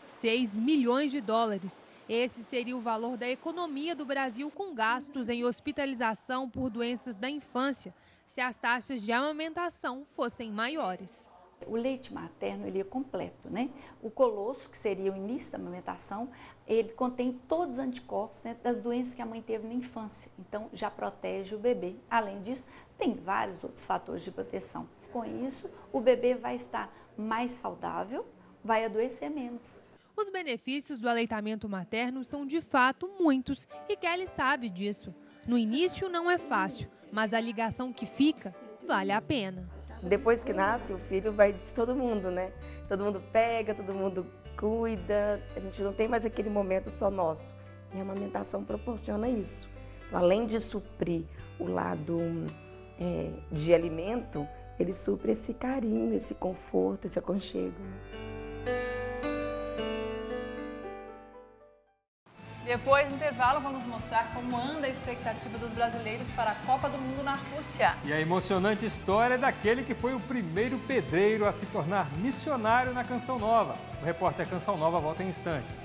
6 milhões de dólares. Esse seria o valor da economia do Brasil com gastos em hospitalização por doenças da infância, se as taxas de amamentação fossem maiores. O leite materno ele é completo, né? O colosso, que seria o início da amamentação, ele contém todos os anticorpos, né, das doenças que a mãe teve na infância. Então, já protege o bebê. Além disso, tem vários outros fatores de proteção. Com isso, o bebê vai estar mais saudável, vai adoecer menos. Os benefícios do aleitamento materno são de fato muitos e Kelly sabe disso. No início não é fácil, mas a ligação que fica vale a pena. Depois que nasce, o filho vai de todo mundo, né? Todo mundo pega, todo mundo cuida, a gente não tem mais aquele momento só nosso. E a amamentação proporciona isso. Então, além de suprir o lado de alimento, ele supre esse carinho, esse conforto, esse aconchego. Depois do intervalo, vamos mostrar como anda a expectativa dos brasileiros para a Copa do Mundo na Rússia. E a emocionante história daquele que foi o primeiro pedreiro a se tornar missionário na Canção Nova. O repórter Canção Nova volta em instantes.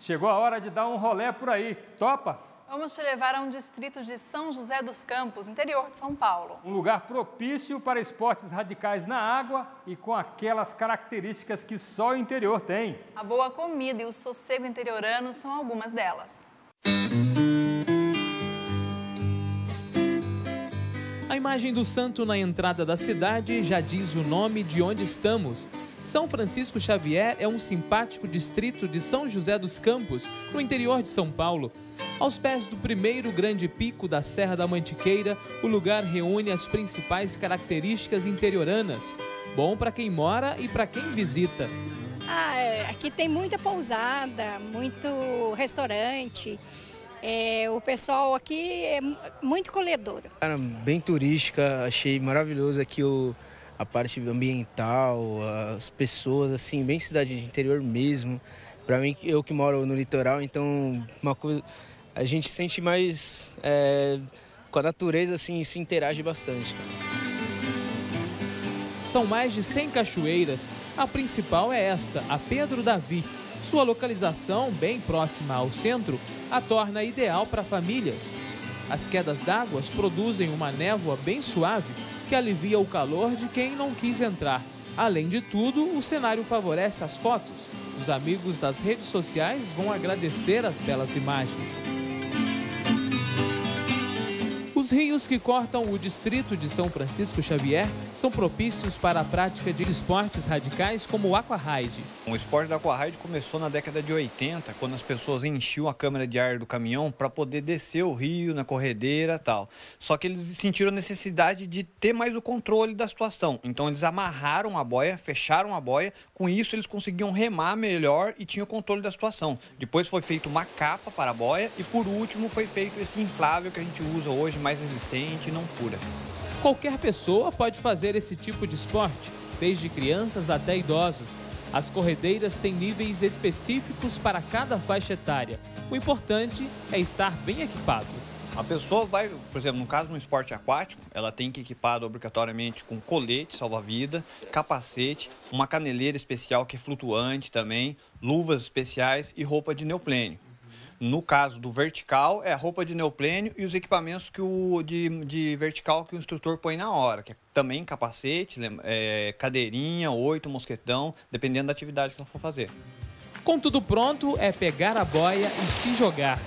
Chegou a hora de dar um rolê por aí. Topa? Vamos te levar a um distrito de São José dos Campos, interior de São Paulo. Um lugar propício para esportes radicais na água e com aquelas características que só o interior tem. A boa comida e o sossego interiorano são algumas delas. A imagem do santo na entrada da cidade já diz o nome de onde estamos. São Francisco Xavier é um simpático distrito de São José dos Campos, no interior de São Paulo. Aos pés do primeiro grande pico da Serra da Mantiqueira, o lugar reúne as principais características interioranas. Bom para quem mora e para quem visita. Aqui tem muita pousada, muito restaurante. O pessoal aqui é muito acolhedor. Bem turística, achei maravilhoso aqui a parte ambiental, as pessoas, assim, bem cidade de interior mesmo. Para mim, eu que moro no litoral, então uma coisa, a gente sente mais com a natureza, assim, se interage bastante. São mais de 100 cachoeiras. A principal é esta, a Pedro Davi. Sua localização, bem próxima ao centro, a torna ideal para famílias. As quedas d'água produzem uma névoa bem suave que alivia o calor de quem não quis entrar. Além de tudo, o cenário favorece as fotos. Os amigos das redes sociais vão agradecer as belas imagens. Os rios que cortam o distrito de São Francisco Xavier são propícios para a prática de esportes radicais como o aquaride. O esporte da aquaride começou na década de 80, quando as pessoas enchiam a câmara de ar do caminhão para poder descer o rio na corredeira e tal. Só que eles sentiram a necessidade de ter mais o controle da situação. Então eles amarraram a boia, fecharam a boia, com isso eles conseguiam remar melhor e tinham o controle da situação. Depois foi feita uma capa para a boia e por último foi feito esse inflável que a gente usa hoje, mais resistente e não fura. Qualquer pessoa pode fazer esse tipo de esporte, desde crianças até idosos. As corredeiras têm níveis específicos para cada faixa etária. O importante é estar bem equipado. A pessoa vai, por exemplo, no caso de um esporte aquático, ela tem que equipar obrigatoriamente com colete salva-vida, capacete, uma caneleira especial que é flutuante também, luvas especiais e roupa de neoprene. No caso do vertical, é a roupa de neoprene e os equipamentos de vertical que o instrutor põe na hora, que é também capacete, cadeirinha, 8, mosquetão, dependendo da atividade que ela for fazer. Com tudo pronto, é pegar a boia e se jogar.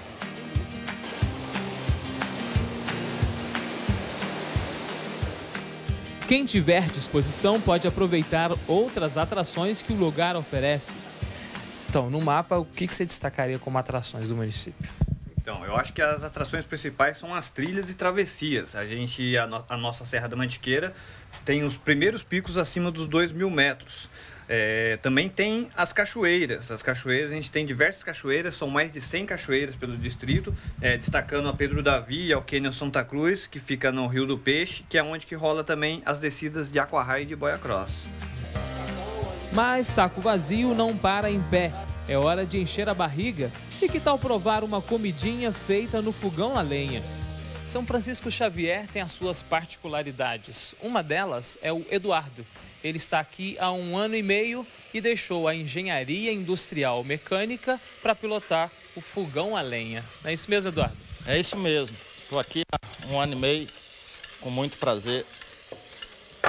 Quem tiver disposição pode aproveitar outras atrações que o lugar oferece. Então, no mapa, o que você destacaria como atrações do município? Então, eu acho que as atrações principais são as trilhas e travessias. A nossa Serra da Mantiqueira tem os primeiros picos acima dos 2.000 metros. Também tem as cachoeiras. As cachoeiras, a gente tem diversas cachoeiras, são mais de 100 cachoeiras pelo distrito, destacando a Pedro Davi e ao Cânion Santa Cruz, que fica no Rio do Peixe, que é onde que rola também as descidas de aquaride e boia cross. Mas saco vazio não para em pé. É hora de encher a barriga. E que tal provar uma comidinha feita no fogão a lenha? São Francisco Xavier tem as suas particularidades. Uma delas é o Eduardo. Ele está aqui há 1 ano e meio e deixou a engenharia industrial mecânica para pilotar o fogão a lenha. Não é isso mesmo, Eduardo? É isso mesmo. Estou aqui há 1 ano e meio, com muito prazer.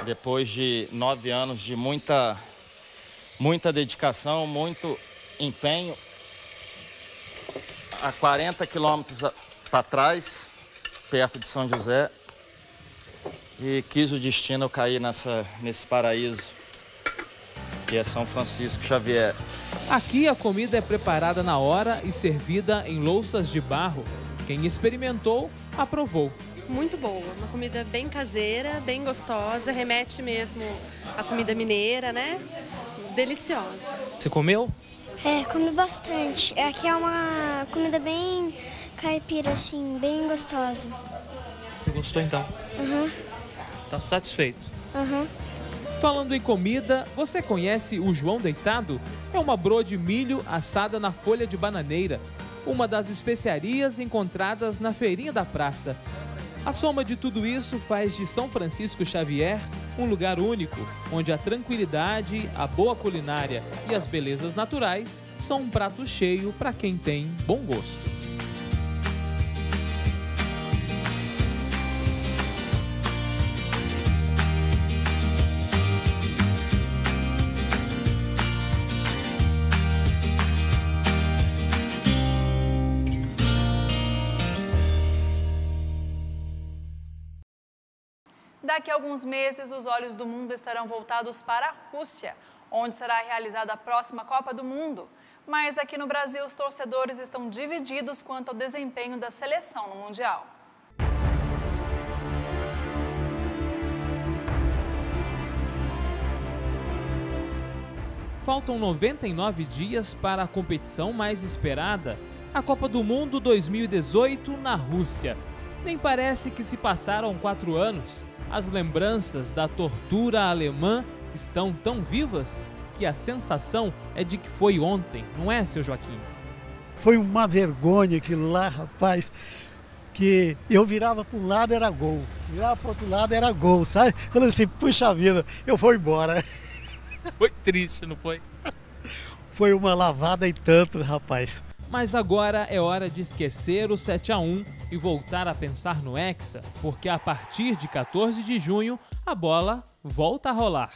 Depois de 9 anos de muita dedicação, muito empenho. A 40 quilômetros para trás, perto de São José, e quis o destino cair nesse paraíso, que é São Francisco Xavier. Aqui a comida é preparada na hora e servida em louças de barro. Quem experimentou, aprovou. Muito boa, uma comida bem caseira, bem gostosa, remete mesmo à comida mineira, né? Deliciosa. Você comeu? Comi bastante. Aqui é uma comida bem caipira, assim, bem gostosa. Você gostou então? Uhum. Tá satisfeito? Uhum. Falando em comida, você conhece o João Deitado? É uma broa de milho assada na folha de bananeira, uma das especiarias encontradas na feirinha da praça. A soma de tudo isso faz de São Francisco Xavier um lugar único, onde a tranquilidade, a boa culinária e as belezas naturais são um prato cheio para quem tem bom gosto. Daqui a alguns meses, os olhos do mundo estarão voltados para a Rússia, onde será realizada a próxima Copa do Mundo. Mas aqui no Brasil, os torcedores estão divididos quanto ao desempenho da seleção no Mundial. Faltam 99 dias para a competição mais esperada, a Copa do Mundo 2018 na Rússia. Nem parece que se passaram 4 anos. As lembranças da tortura alemã estão tão vivas que a sensação é de que foi ontem, não é, seu Joaquim? Foi uma vergonha aquilo lá, rapaz, que eu virava para um lado era gol, virava para o outro lado era gol, sabe? Falando assim, puxa vida, eu vou embora. Foi triste, não foi? Foi uma lavada e tanto, rapaz. Mas agora é hora de esquecer o 7-1 e voltar a pensar no Hexa, porque a partir de 14 de junho a bola volta a rolar.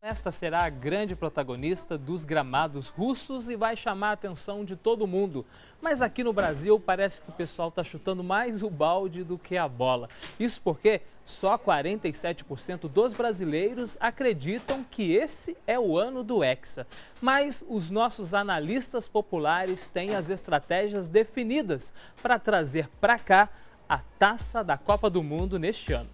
Esta será a grande protagonista dos gramados russos e vai chamar a atenção de todo mundo. Mas aqui no Brasil parece que o pessoal está chutando mais o balde do que a bola. Isso porque só 47% dos brasileiros acreditam que esse é o ano do Hexa. Mas os nossos analistas populares têm as estratégias definidas para trazer para cá a taça da Copa do Mundo neste ano.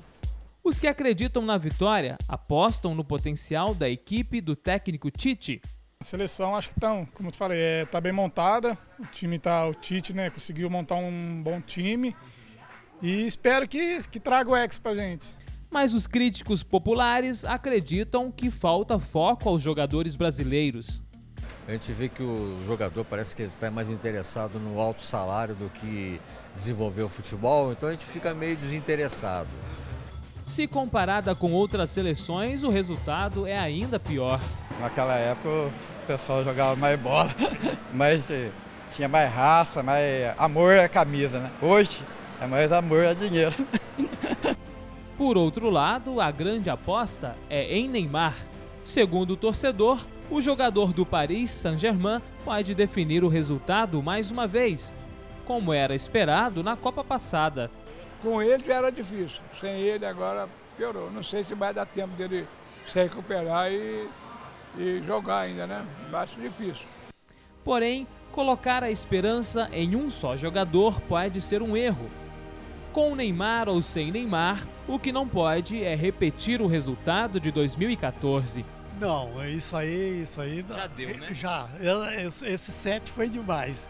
Os que acreditam na vitória apostam no potencial da equipe do técnico Tite. A seleção acho que como eu falei, tá bem montada. O Tite, né, conseguiu montar um bom time e espero que traga o Hexa pra gente. Mas os críticos populares acreditam que falta foco aos jogadores brasileiros. A gente vê que o jogador parece que está mais interessado no alto salário do que desenvolver o futebol, então a gente fica meio desinteressado. Se comparada com outras seleções, o resultado é ainda pior. Naquela época o pessoal jogava mais bola, mas tinha mais raça, mais amor à camisa, né? Hoje é mais amor a dinheiro. Por outro lado, a grande aposta é em Neymar. Segundo o torcedor, o jogador do Paris Saint-Germain pode definir o resultado mais uma vez, como era esperado na Copa passada. Com ele já era difícil, sem ele agora piorou. Não sei se vai dar tempo dele se recuperar e jogar ainda, né? Acho difícil. Porém, colocar a esperança em um só jogador pode ser um erro. Com Neymar ou sem Neymar, o que não pode é repetir o resultado de 2014. Não, isso aí... Já deu, né? Já, esse 7 foi demais.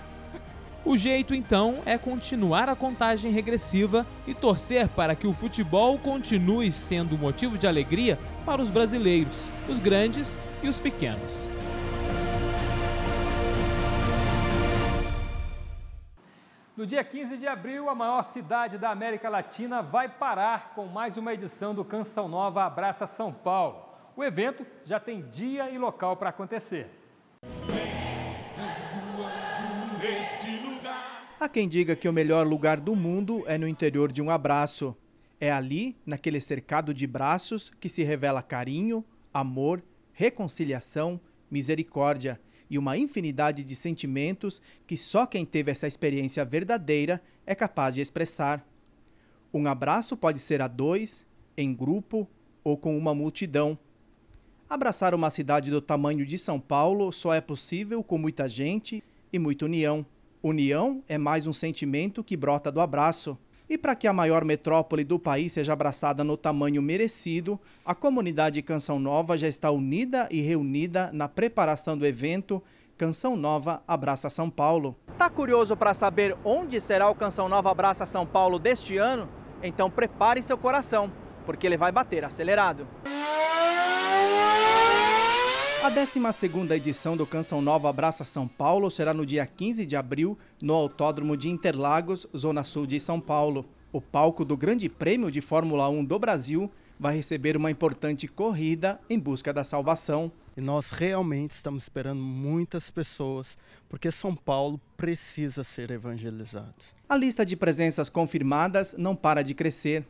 O jeito, então, é continuar a contagem regressiva e torcer para que o futebol continue sendo motivo de alegria para os brasileiros, os grandes e os pequenos. No dia 15 de abril, a maior cidade da América Latina vai parar com mais uma edição do Canção Nova Abraça São Paulo. O evento já tem dia e local para acontecer. Há quem diga que o melhor lugar do mundo é no interior de um abraço. É ali, naquele cercado de braços, que se revela carinho, amor, reconciliação, misericórdia e uma infinidade de sentimentos que só quem teve essa experiência verdadeira é capaz de expressar. Um abraço pode ser a dois, em grupo ou com uma multidão. Abraçar uma cidade do tamanho de São Paulo só é possível com muita gente e muita união. União é mais um sentimento que brota do abraço. E para que a maior metrópole do país seja abraçada no tamanho merecido, a comunidade Canção Nova já está unida e reunida na preparação do evento Canção Nova Abraça São Paulo. Tá curioso para saber onde será o Canção Nova Abraça São Paulo deste ano? Então prepare seu coração, porque ele vai bater acelerado. A 12ª edição do Canção Nova Abraça São Paulo será no dia 15 de abril, no Autódromo de Interlagos, Zona Sul de São Paulo. O palco do Grande Prêmio de Fórmula 1 do Brasil vai receber uma importante corrida em busca da salvação. E nós realmente estamos esperando muitas pessoas, porque São Paulo precisa ser evangelizado. A lista de presenças confirmadas não para de crescer.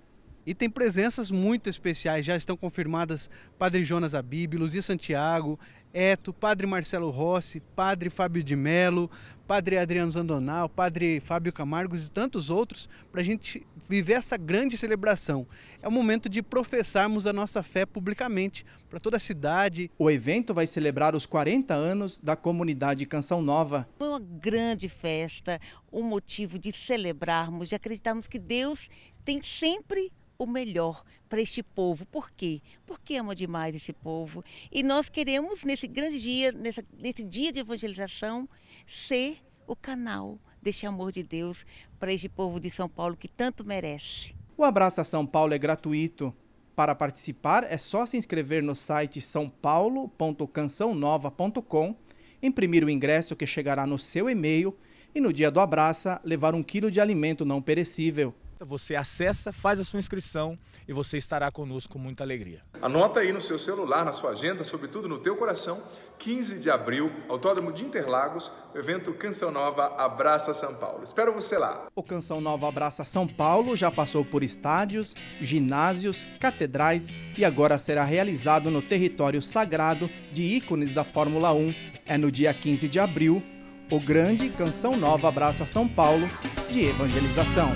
E tem presenças muito especiais, já estão confirmadas Padre Jonas Abib, Luzia Santiago, Eto, Padre Marcelo Rossi, Padre Fábio de Mello, Padre Adriano Zandonal, Padre Fábio Camargos e tantos outros, para a gente viver essa grande celebração. É o momento de professarmos a nossa fé publicamente, para toda a cidade. O evento vai celebrar os 40 anos da comunidade Canção Nova. Foi uma grande festa, um motivo de celebrarmos, de acreditarmos que Deus tem sempre o melhor para este povo. Por quê? Porque ama demais esse povo. E nós queremos, nesse grande dia, nesse dia de evangelização, ser o canal deste amor de Deus para este povo de São Paulo que tanto merece. O Abraça São Paulo é gratuito. Para participar, é só se inscrever no site saopaulo.cançãonova.com, imprimir o ingresso que chegará no seu e-mail e no dia do Abraça, levar 1 quilo de alimento não perecível. Você acessa, faz a sua inscrição e você estará conosco com muita alegria. Anota aí no seu celular, na sua agenda, sobretudo no teu coração, 15 de abril, Autódromo de Interlagos, o evento Canção Nova Abraça São Paulo. Espero você lá. O Canção Nova Abraça São Paulo já passou por estádios, ginásios, catedrais e agora será realizado no território sagrado de ícones da Fórmula 1. É no dia 15 de abril, o grande Canção Nova Abraça São Paulo de evangelização.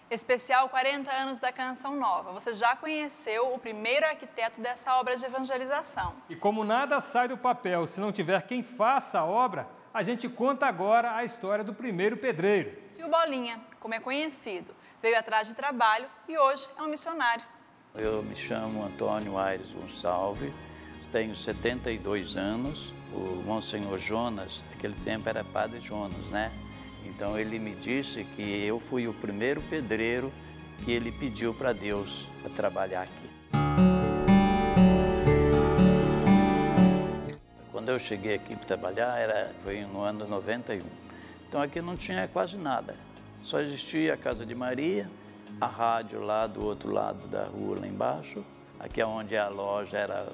Especial 40 anos da Canção Nova. Você já conheceu o primeiro arquiteto dessa obra de evangelização. E como nada sai do papel se não tiver quem faça a obra, a gente conta agora a história do primeiro pedreiro. Tio Bolinha, como é conhecido, veio atrás de trabalho e hoje é um missionário. Eu me chamo Antônio Aires Gonçalves, tenho 72 anos. O Monsenhor Jonas, naquele tempo era Padre Jonas, né? Então ele me disse que eu fui o primeiro pedreiro que ele pediu para Deus para trabalhar aqui. Quando eu cheguei aqui para trabalhar, foi no ano 91. Então aqui não tinha quase nada. Só existia a Casa de Maria, a rádio lá do outro lado da rua, lá embaixo. Aqui onde a loja era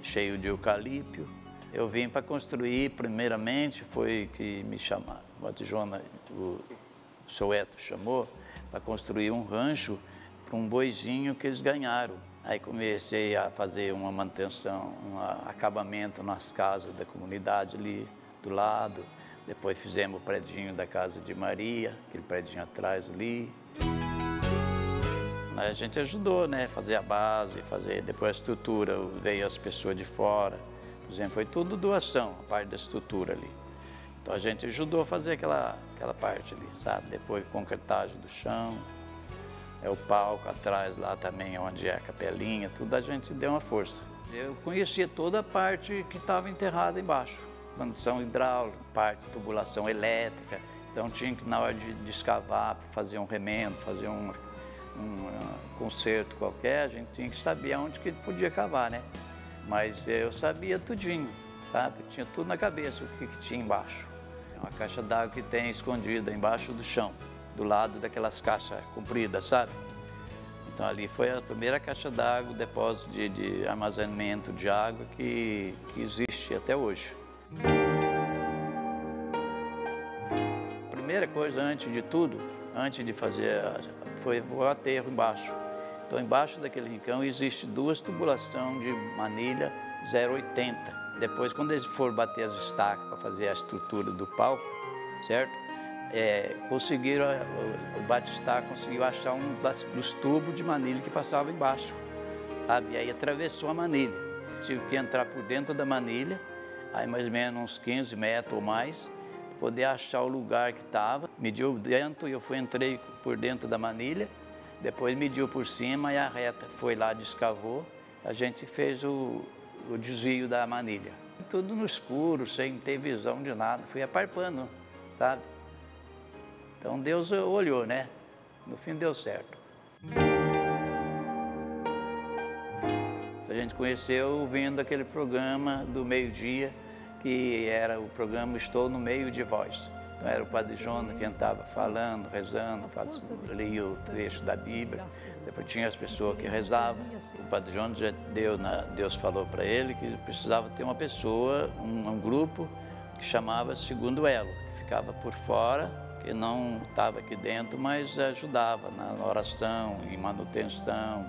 cheio de eucalipto. Eu vim para construir, primeiramente, foi que me chamaram. O seu Eto chamou para construir um rancho para um boizinho que eles ganharam. Aí comecei a fazer uma manutenção, um acabamento nas casas da comunidade ali do lado. Depois fizemos o predinho da Casa de Maria, aquele predinho atrás ali. A gente ajudou, né? Fazer a base, depois a estrutura, veio as pessoas de fora. Por exemplo, foi tudo doação, a parte da estrutura ali. Então a gente ajudou a fazer aquela parte ali, sabe? Depois concretagem do chão, o palco atrás lá também, onde é a capelinha, tudo a gente deu uma força. Eu conhecia toda a parte que estava enterrada embaixo, condução hidráulica, parte de tubulação elétrica. Então tinha que, na hora de escavar, fazer um remendo, fazer um conserto qualquer, a gente tinha que saber aonde que podia cavar, né? Mas eu sabia tudinho, sabe? Tinha tudo na cabeça, o que tinha embaixo. É uma caixa d'água que tem escondida embaixo do chão, do lado daquelas caixas compridas, sabe? Então ali foi a primeira caixa d'água, depósito de armazenamento de água que existe até hoje. A primeira coisa, antes de tudo, antes de fazer, foi o aterro embaixo. Então embaixo daquele rincão existe 2 tubulações de manilha 0,80. Depois, quando eles foram bater as estacas para fazer a estrutura do palco, certo? Conseguiram, o bate-estaca conseguiu achar um dos tubos de manilha que passava embaixo, sabe? E aí atravessou a manilha. Tive que entrar por dentro da manilha, aí mais ou menos uns 15 metros ou mais, para poder achar o lugar que estava. Mediu dentro e eu entrei por dentro da manilha, depois mediu por cima e a reta foi lá, descavou. A gente fez o desvio da manilha. Tudo no escuro, sem ter visão de nada, fui aparpando, sabe? Então Deus olhou, né? No fim deu certo. Então, a gente conheceu vendo aquele programa do meio-dia, que era o programa Estou no Meio de Vós. Então era o Padre Jonas quem estava falando, rezando, lia o trecho da Bíblia. Depois tinha as pessoas que rezavam. O Padre Jonas já Deus falou para ele que precisava ter uma pessoa, um grupo que chamava Segundo Elo, que ficava por fora, que não estava aqui dentro, mas ajudava na oração, em manutenção,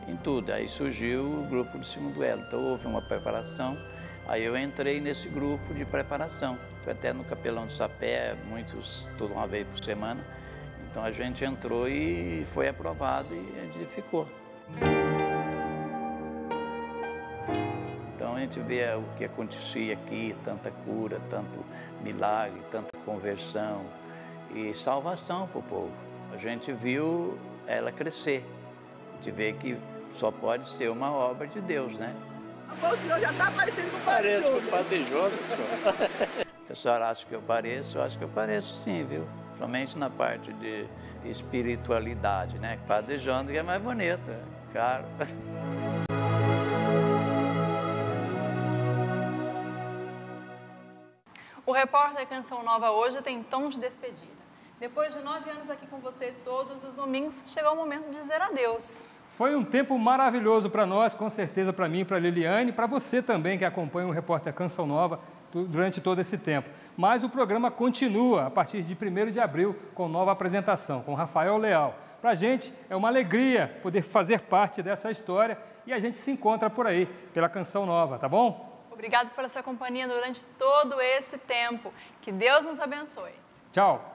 em tudo. Aí surgiu o grupo do Segundo Elo. Então houve uma preparação. Aí eu entrei nesse grupo de preparação. Foi até no Capelão do Sapé, muitos, toda uma vez por semana. Então a gente entrou e foi aprovado e a gente ficou. Então a gente vê o que acontecia aqui, tanta cura, tanto milagre, tanta conversão e salvação para o povo. A gente viu ela crescer. A gente vê que só pode ser uma obra de Deus, né? O senhor já está parecendo com o Padre Parece Jonas. com o Padre Jonas, senhor. A senhora acha que eu acho que eu pareço sim, viu? Somente na parte de espiritualidade, né? Padre Jonas que é mais bonito, claro. O repórter Canção Nova hoje tem tom de despedida. Depois de 9 anos aqui com você todos os domingos, chegou o momento de dizer adeus. Foi um tempo maravilhoso para nós, com certeza para mim, para a Liliane, para você também que acompanha o repórter Canção Nova durante todo esse tempo. Mas o programa continua a partir de 1º de abril com nova apresentação, com Rafael Leal. Para a gente é uma alegria poder fazer parte dessa história e a gente se encontra por aí, pela Canção Nova, tá bom? Obrigado pela sua companhia durante todo esse tempo. Que Deus nos abençoe. Tchau.